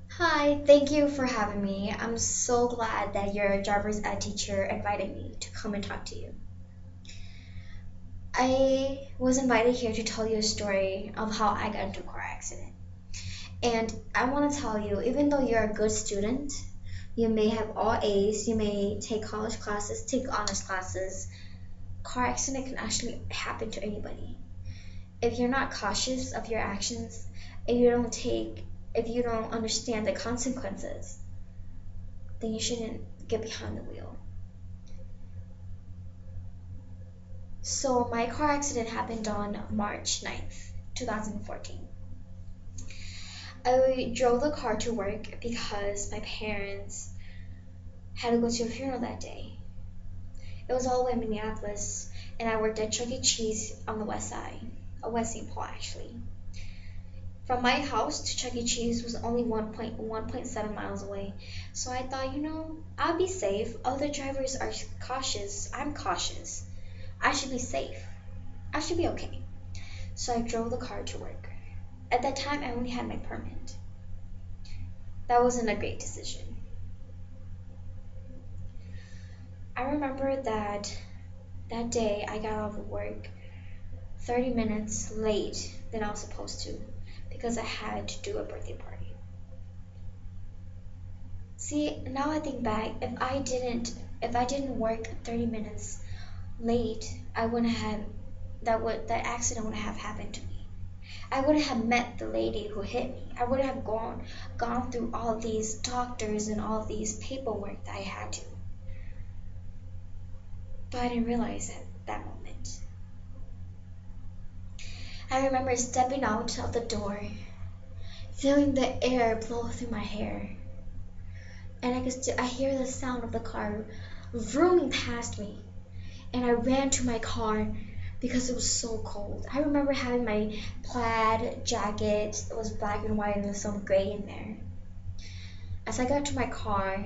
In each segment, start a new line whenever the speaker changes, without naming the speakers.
Hi, thank you for having me. I'm so glad that your driver's ed teacher invited me to come and talk to you. I was invited here to tell you a story of how I got into a car accident. And I want to tell you, even though you're a good student, you may have all A's, you may take college classes, take honors classes, car accident can actually happen to anybody. If you're not cautious of your actions, if you don't understand the consequences, then you shouldn't get behind the wheel. So my car accident happened on March 9th, 2014. I drove the car to work because my parents had to go to a funeral that day. It was all the way in Minneapolis, and I worked at Chuck E. Cheese on the west side, West St. Paul actually. From my house to Chuck E. Cheese was only 1.7 miles away, so I thought, I'll be safe. Other drivers are cautious. I'm cautious. I should be safe. I should be okay. So I drove the car to work. At that time, I only had my permit. That wasn't a great decision. I remember that day I got out of work 30 minutes late than I was supposed to because I had to do a birthday party. See, now I think back, if I didn't work 30 minutes late, I wouldn't have that accident wouldn't have happened to me. I wouldn't have met the lady who hit me. I wouldn't have gone through all these doctors and all these paperwork that I had to. But I didn't realize at that moment. I remember stepping out of the door, feeling the air blow through my hair, and I hear the sound of the car zooming past me, and I ran to my car because it was so cold. I remember having my plaid jacket. It was black and white and there's some gray in there. As I got to my car,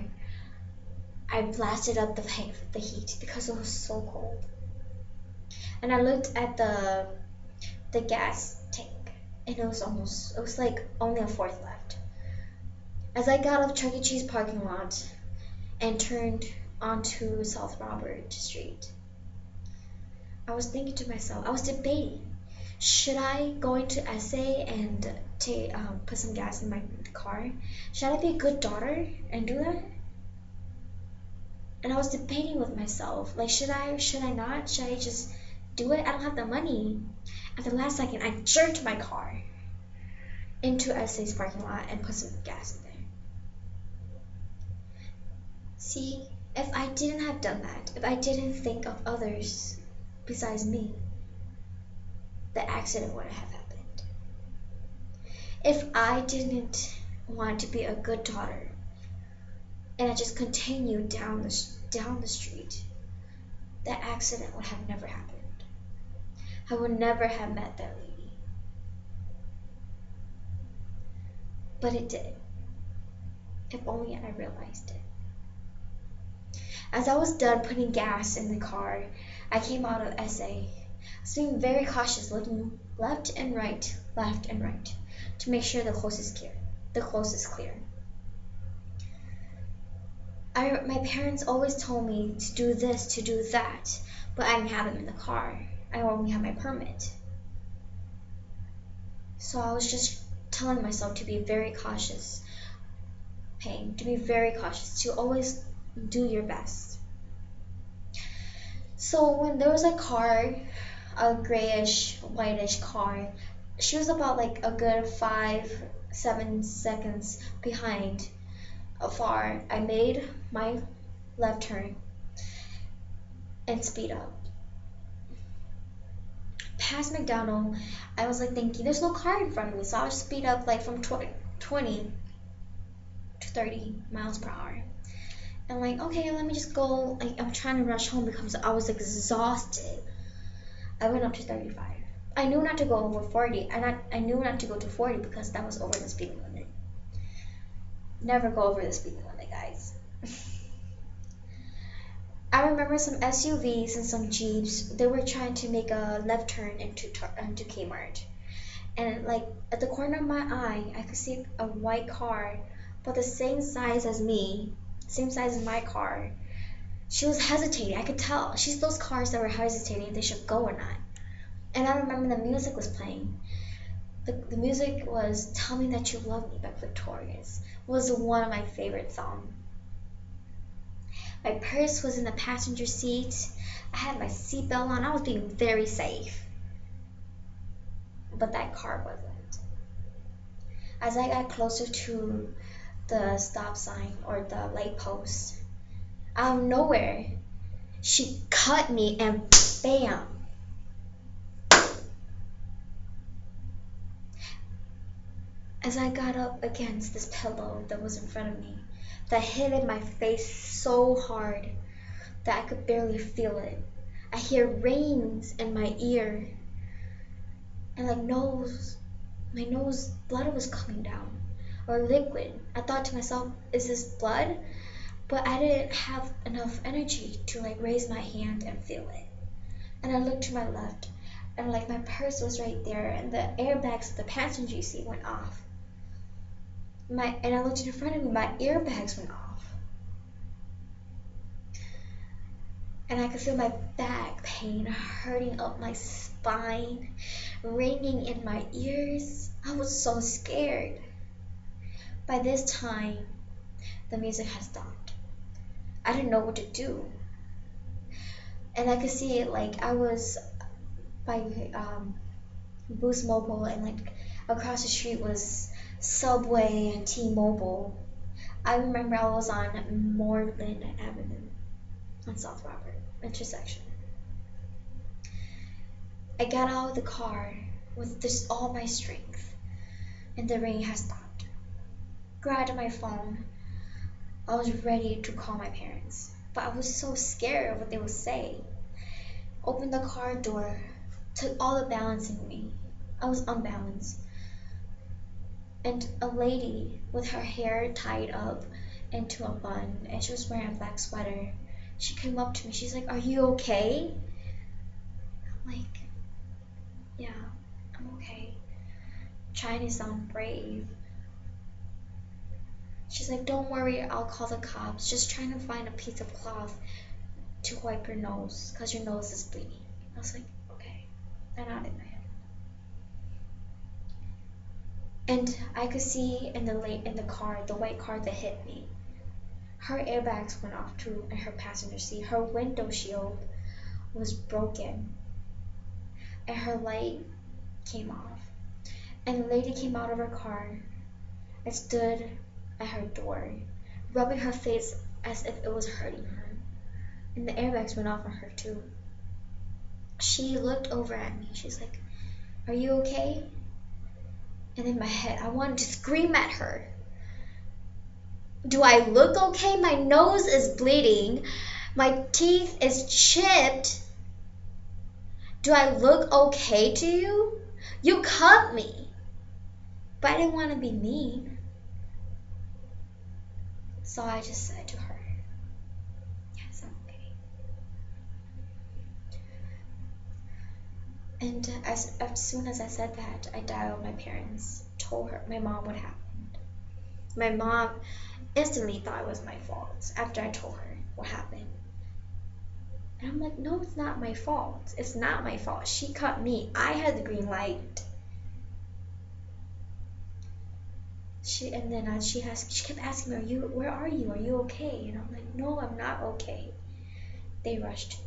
I blasted up the heat because it was so cold. And I looked at the gas tank, and it was like only a fourth left. As I got off Chuck E. Cheese parking lot and turned onto South Robert Street, I was thinking to myself, I was debating, should I go into SA and put some gas in my car? Should I be a good daughter and do that? And I was debating with myself, like, should I not? Should I just do it? I don't have the money. At the last second, I jerked my car into SA's parking lot and put some gas in there. See, if I didn't have done that, if I didn't think of others besides me, the accident wouldn't have happened. If I didn't want to be a good daughter and I just continued down the street, the accident would have never happened. I would never have met that lady. But it did. If only I realized it. As I was done putting gas in the car, I came out of SA. I was being very cautious, looking left and right, to make sure the coast is clear. My parents always told me to do this, to do that, but I didn't have them in the car. I only had my permit. So I was just telling myself to be very cautious, to always do your best. So when there was a car, a grayish, whitish car, she was about like a good 5-7 seconds behind afar. I made my left turn and speed up. Past McDonald, I was like thinking, there's no car in front of me, so I'll speed up like from 20 to 30 miles per hour. And like, okay, let me just go. Like, I'm trying to rush home because I was exhausted. I went up to 35. I knew not to go over 40. I knew not to go to 40 because that was over the speed limit. Never go over the speed limit, guys. I remember some SUVs and some Jeeps. They were trying to make a left turn into Kmart, and like at the corner of my eye, I could see a white car, but the same size as me, same size as my car. She was hesitating. I could tell. She's those cars that were hesitating if they should go or not. And I remember the music was playing. The music was "Tell Me That You Love Me" by Victorious. It was one of my favorite songs. My purse was in the passenger seat. I had my seatbelt on. I was being very safe. But that car wasn't. As I got closer to the stop sign or the light post, out of nowhere, she cut me and bam! As I got up against this pillow that was in front of me, that hit in my face so hard that I could barely feel it. I hear rings in my ear, and like my nose, blood was coming down, or liquid. I thought to myself, is this blood? But I didn't have enough energy to like raise my hand and feel it. And I looked to my left, and like my purse was right there, and the airbags of the passenger seat went off. And I looked in front of me, my airbags went off. And I could feel my back pain hurting up my spine, ringing in my ears. I was so scared. By this time, the music had stopped. I didn't know what to do. And I could see it, like I was by Boost Mobile, and like across the street was Subway and T-Mobile. I remember I was on Moreland Avenue on South Robert intersection. I got out of the car with just all my strength, and the rain had stopped. Grabbed my phone. I was ready to call my parents, but I was so scared of what they would say. Opened the car door, took all the balance in me. I was unbalanced. And a lady with her hair tied up into a bun, and she was wearing a black sweater. She came up to me. She's like, "Are you okay?" I'm like, "Yeah, I'm okay." Trying to sound brave. She's like, "Don't worry, I'll call the cops. Just trying to find a piece of cloth to wipe your nose, because your nose is bleeding." I was like, "Okay." I nodded my head. And I could see in the car, the white car that hit me, her airbags went off too in her passenger seat. Her window shield was broken, and her light came off. And the lady came out of her car and stood at her door, rubbing her face as if it was hurting her. And the airbags went off on her too. She looked over at me. She's like, "Are you okay?" And in my head, I wanted to scream at her. Do I look okay? My nose is bleeding. My teeth is chipped. Do I look okay to you? You cut me. But I didn't want to be mean. So I just said to her, "Yes, I'm okay." And as soon as I said that, I dialed my parents, told my mom what happened. My mom instantly thought it was my fault after I told her what happened. And I'm like, "No, it's not my fault. It's not my fault. She cut me. I had the green light." She kept asking me, "Where are you? Are you okay?" And I'm like, "No, I'm not okay." They rushed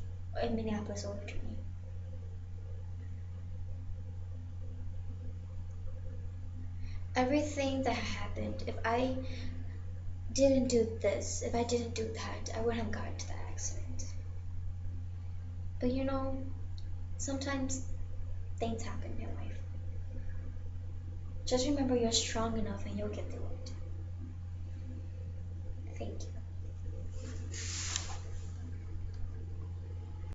in Minneapolis over to me. Everything that happened, if I didn't do this, if I didn't do that, I wouldn't have gotten to that accident. But sometimes things happen in life. Just remember you're strong enough and you'll get through it. Thank you.